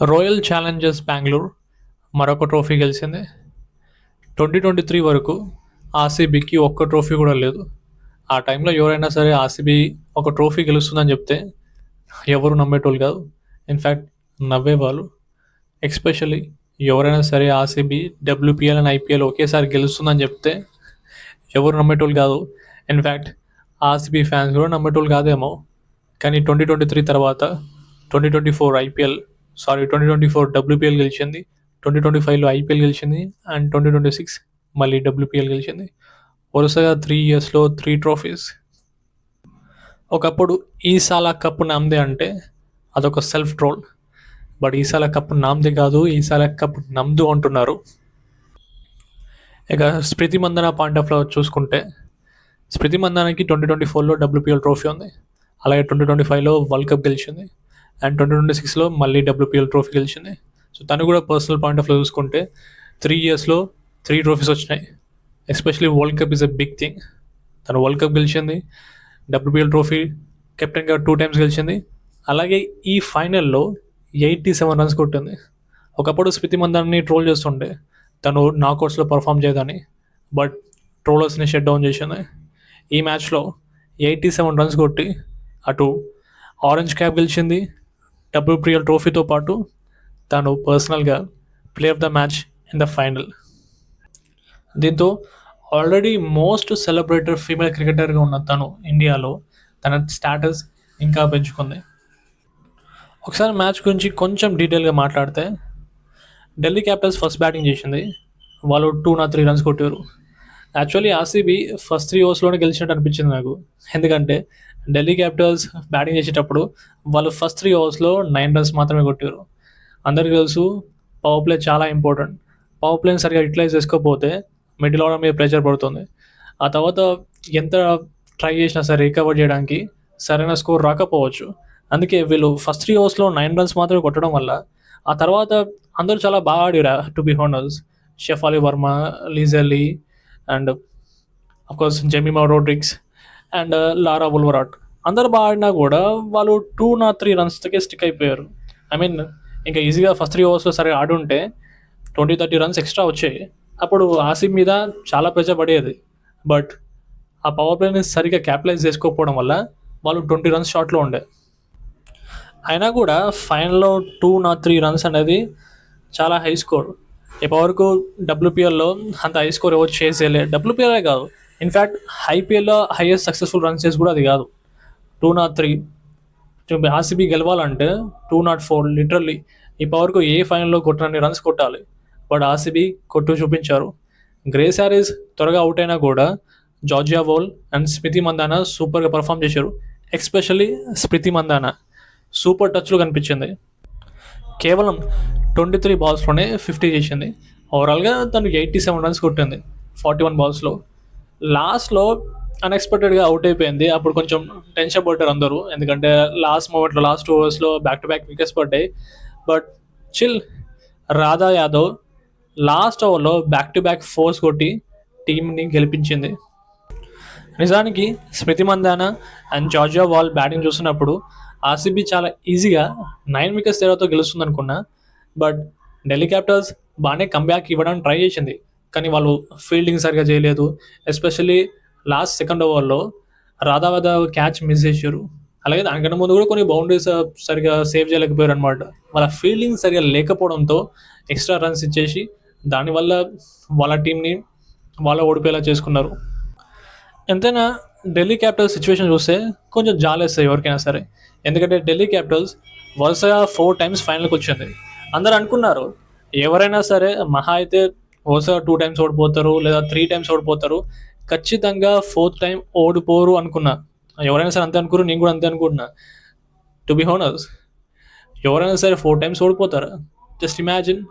Royal Challengers Bengaluru మరొక trophy గెలిచింది. 2023 వరకు ఆర్సీబీకి ఒక్క ట్రోఫీ కూడా లేదు. ఆ టైంలో ఎవరైనా సరే ఆర్సీబీ ఒక ట్రోఫీ గెలుస్తుందని చెప్తే ఎవరు నమ్మేటోళ్ళు కాదు. ఇన్ఫ్యాక్ట్ నవ్వేవాళ్ళు. ఎస్పెషల్లీ ఎవరైనా సరే ఆర్సీబీ డబ్ల్యూపీఎల్ అండ్ ఐపీఎల్ ఒకేసారి గెలుస్తుందని చెప్తే ఎవరు నమ్మేటోళ్ళు కాదు. ఇన్ఫ్యాక్ట్ ఆర్సీబీ ఫ్యాన్స్ కూడా నమ్మేటోళ్ళు కాదేమో. కానీ 2023 తర్వాత 2024 ఐపీఎల్ 2024 డబ్ల్యూపీఎల్ గెలిచింది, 2025లో ఐపీఎల్ గెలిచింది అండ్ 2026 మళ్ళీ డబ్ల్యూపీఎల్ గెలిచింది. వరుసగా 3 ఇయర్స్లో 3 ట్రోఫీస్. ఒకప్పుడు ఈసాల కప్ నామ్దే అంటే అదొక self troll. But Esala cup నామ్దే కాదు, ఈసాల కప్ నమ్దు అంటున్నారు. ఇక స్మృతి మందన పాయింట్ ఆఫ్ చూసుకుంటే స్మృతి మందనకి 2024లో డబ్ల్యూపీఎల్ ట్రోఫీ ఉంది, అలాగే 2025లో వరల్డ్ కప్ గెలిచింది అండ్ 2026లో మళ్ళీ డబ్ల్యూపీఎల్ ట్రోఫీ గెలిచింది. సో తను కూడా పర్సనల్ పాయింట్ ఆఫ్ చూసుకుంటే 3 ఇయర్స్లో 3 ట్రోఫీస్ వచ్చినాయి. Especially world cup is a big thing. తను వరల్డ్ కప్ గెలిచింది, డబ్ల్యూపీఎల్ ట్రోఫీ కెప్టెన్గా 2 టైమ్స్ గెలిచింది, అలాగే ఈ ఫైనల్లో 87 రన్స్ కొట్టింది. ఒకప్పుడు స్మృతి మందన్ని ట్రోల్ చేస్తుండే తను నాకౌట్స్లో పర్ఫామ్ చేయదని, బట్ ట్రోలర్స్ని షట్ డౌన్ చేసింది. ఈ మ్యాచ్లో 87 రన్స్ కొట్టి అటు ఆరెంజ్ క్యాప్ గెలిచింది, డబ్ల్యూపీఎల్ ట్రోఫీతో పాటు తను పర్సనల్గా play of the match in the final. దీంతో ఆల్రెడీ మోస్ట్ సెలబ్రేటెడ్ ఫీమేల్ క్రికెటర్గా ఉన్న తను ఇండియాలో తన స్టాటస్ ఇంకా పెంచుకుంది. ఒకసారి మ్యాచ్ గురించి కొంచెం డీటెయిల్గా మాట్లాడితే ఢిల్లీ క్యాపిటల్స్ ఫస్ట్ బ్యాటింగ్ చేసింది, వాళ్ళు 203 రన్స్ కొట్టారు. యాక్చువల్లీ ఆర్సీబీ ఫస్ట్ 3 ఓవర్స్లోనే గెలిచినట్టు అనిపించింది నాకు. ఎందుకంటే ఢిల్లీ క్యాపిటల్స్ బ్యాటింగ్ చేసేటప్పుడు వాళ్ళు ఫస్ట్ 3 ఓవర్స్లో 9 రన్స్ మాత్రమే కొట్టారు. అందరికీ తెలుసు పవర్ ప్లే చాలా ఇంపార్టెంట్. పవర్ ప్లేని సరిగా యూటిలైజ్ చేసుకోకపోతే మిడిల్ ఆర్డర్ మీద ప్రెషర్ పడుతుంది. ఆ తర్వాత ఎంత ట్రై చేసినా సరే రికవర్ చేయడానికి సరైన స్కోర్ రాకపోవచ్చు. అందుకే వీళ్ళు ఫస్ట్ 3 ఓవర్స్లో 9 రన్స్ మాత్రమే కొట్టడం వల్ల ఆ తర్వాత అందరూ చాలా బాగా ఆడారు. టు బి హానర్స్, Shafali Verma, Lizelle and of course Jemimah Rodrigues and Laura Wolvaardt అందరు బాగా ఆడినా కూడా వాళ్ళు 203 రన్స్కే స్టిక్ అయిపోయారు. ఐ మీన్ ఇంకా ఈజీగా ఫస్ట్ 3 ఓవర్స్లో సరే ఆడుంటే 20-30 రన్స్ ఎక్స్ట్రా వచ్చాయి. అప్పుడు ఆర్సీబీ మీద చాలా ప్రెషర్ పడేది. బట్ ఆ పవర్ ప్లేని సరిగ్గా క్యాపిటలైజ్ చేసుకోకపోవడం వల్ల వాళ్ళు 20 రన్స్ షార్ట్లో ఉండే. అయినా కూడా ఫైనల్లో 203 రన్స్ అనేది చాలా హై స్కోర్. ఇప్పటివరకు డబ్ల్యూపీఎల్లో అంత హై స్కోర్ ఎవరు చేసేయలే. డబ్ల్యూపీఎల్ కాదు, ఇన్ఫ్యాక్ట్ ఐపీఎల్లో హైయెస్ట్ సక్సెస్ఫుల్ రన్స్ చేసి కూడా అది కాదు. 203 ఆర్సీబీ గెలవాలంటే 204 లిటరల్లీ ఇప్పటివరకు ఏ ఫైనల్లో కొట్టినన్ని రన్స్ కొట్టాలి. బట్ ఆర్సీబీ కొట్టు చూపించారు. గ్రేస్ హ్యారిస్ త్వరగా అవుట్ అయినా కూడా జార్జియా వోల్ అండ్ స్మృతి మందాన సూపర్గా పర్ఫామ్ చేశారు. ఎస్పెషల్లీ స్మృతి మందాన సూపర్ టచ్లో కనిపించింది. కేవలం 23 బాల్స్లోనే 50 చేసింది. ఓవరాల్గా తను 87 రన్స్ కొట్టింది 41 బాల్స్లో. లాస్ట్లో అన్ఎక్స్పెక్టెడ్గా అవుట్ అయిపోయింది. అప్పుడు కొంచెం టెన్షన్ పడ్డారు అందరూ, ఎందుకంటే లాస్ట్ మూమెంట్లో లాస్ట్ ఓవర్స్లో బ్యాక్ టు బ్యాక్ వికెట్స్ పడ్డాయి. But chill, Radha Yadav last ఓవర్లో బ్యాక్ టు బ్యాక్ ఫోర్స్ కొట్టి టీంని గెలిపించింది. నిజానికి Smriti Mandhana and Georgia Voll batting చూస్తున్నప్పుడు ఆర్సీబీ చాలా ఈజీగా 9 వికెట్స్ తేడాతో గెలుస్తుంది అనుకున్నా. బట్ ఢిల్లీ క్యాపిటల్స్ బాగానే కంబ్యాక్ ఇవ్వడానికి ట్రై చేసింది, కానీ వాళ్ళు ఫీల్డింగ్ సరిగా చేయలేదు. ఎస్పెషల్లీ లాస్ట్ సెకండ్ ఓవర్లో రాధావద క్యాచ్ మిస్ చేశారు. అలాగే దానికన్నా ముందు కూడా కొన్ని బౌండరీస్ సరిగా సేవ్ చేయలేకపోయారు అనమాట. వాళ్ళ ఫీల్డింగ్ సరిగా లేకపోవడంతో ఎక్స్ట్రా రన్స్ ఇచ్చేసి దానివల్ల వాళ్ళ టీంని వాళ్ళ ఓడిపోయేలా చేసుకున్నారు. ఎంతైనా ఢిల్లీ క్యాపిటల్స్ సిచ్యువేషన్ చూస్తే కొంచెం జాలేస్తాయి ఎవరికైనా సరే. ఎందుకంటే ఢిల్లీ క్యాపిటల్స్ వరుసగా 4 టైమ్స్ ఫైనల్కి వచ్చింది. అందరు అనుకున్నారు ఎవరైనా సరే మహా అయితే వరుసగా 2 టైమ్స్ ఓడిపోతారు లేదా 3 టైమ్స్ ఓడిపోతారు, ఖచ్చితంగా 4th టైం ఓడిపోరు అనుకున్నా. ఎవరైనా సరే అంతే అనుకోరు, నేను కూడా అంతే అనుకుంటున్నా. టు బి హానర్స్, ఎవరైనా సరే 4 టైమ్స్ ఓడిపోతారు. జస్ట్ ఇమాజిన్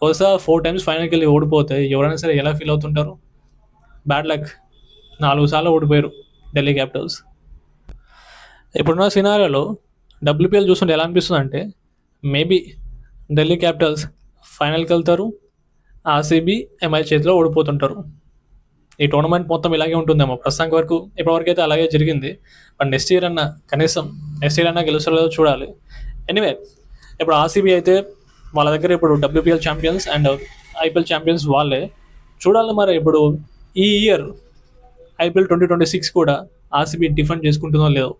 వరుసగా 4 టైమ్స్ ఫైనల్కి వెళ్ళి ఓడిపోతే ఎవరైనా సరే ఎలా ఫీల్ అవుతుంటారు. బ్యాడ్ లక్, 4 సార్లు ఓడిపోయారు ఢిల్లీ క్యాపిటల్స్. ఇప్పుడున్న సినారియోలో డబ్ల్యూపీఎల్ చూస్తుంటే ఎలా అనిపిస్తుంది అంటే మేబీ ఢిల్లీ క్యాపిటల్స్ ఫైనల్కి వెళ్తారు, ఆర్సీబీ ఎంఐ చేతిలో ఓడిపోతుంటారు. ఈ టోర్నమెంట్ మొత్తం ఇలాగే ఉంటుందేమో ప్రస్తుతానికి వరకు. ఇప్పటివరకు అయితే అలాగే జరిగింది. బట్ నెక్స్ట్ ఇయర్ అన్నా గెలుస్తారో లేదో చూడాలి. ఎనీవే, ఇప్పుడు ఆర్సీబీ అయితే వాళ్ళ దగ్గర ఇప్పుడు WPL champions and IPL champions వాళ్ళే. చూడాలి మరి ఇప్పుడు ఈ ఇయర్ ఐపీఎల్ 2026 కూడా ఆర్సీబీ డిఫెండ్ చేసుకుంటుందో లేదో.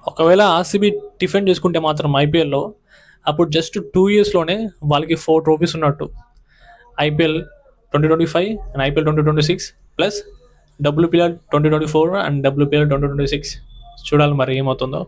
ఒకవేళ ఆర్సీబీ డిఫెండ్ చేసుకుంటే మాత్రం ఐపీఎల్లో అప్పుడు జస్ట్ 2 yearsలోనే వాళ్ళకి 4 trophies ఉన్నట్టు. IPL 2025 and IPL 2026 plus WPL 2024 and WPL 2026. చూడాలి మరి ఏమవుతుందో.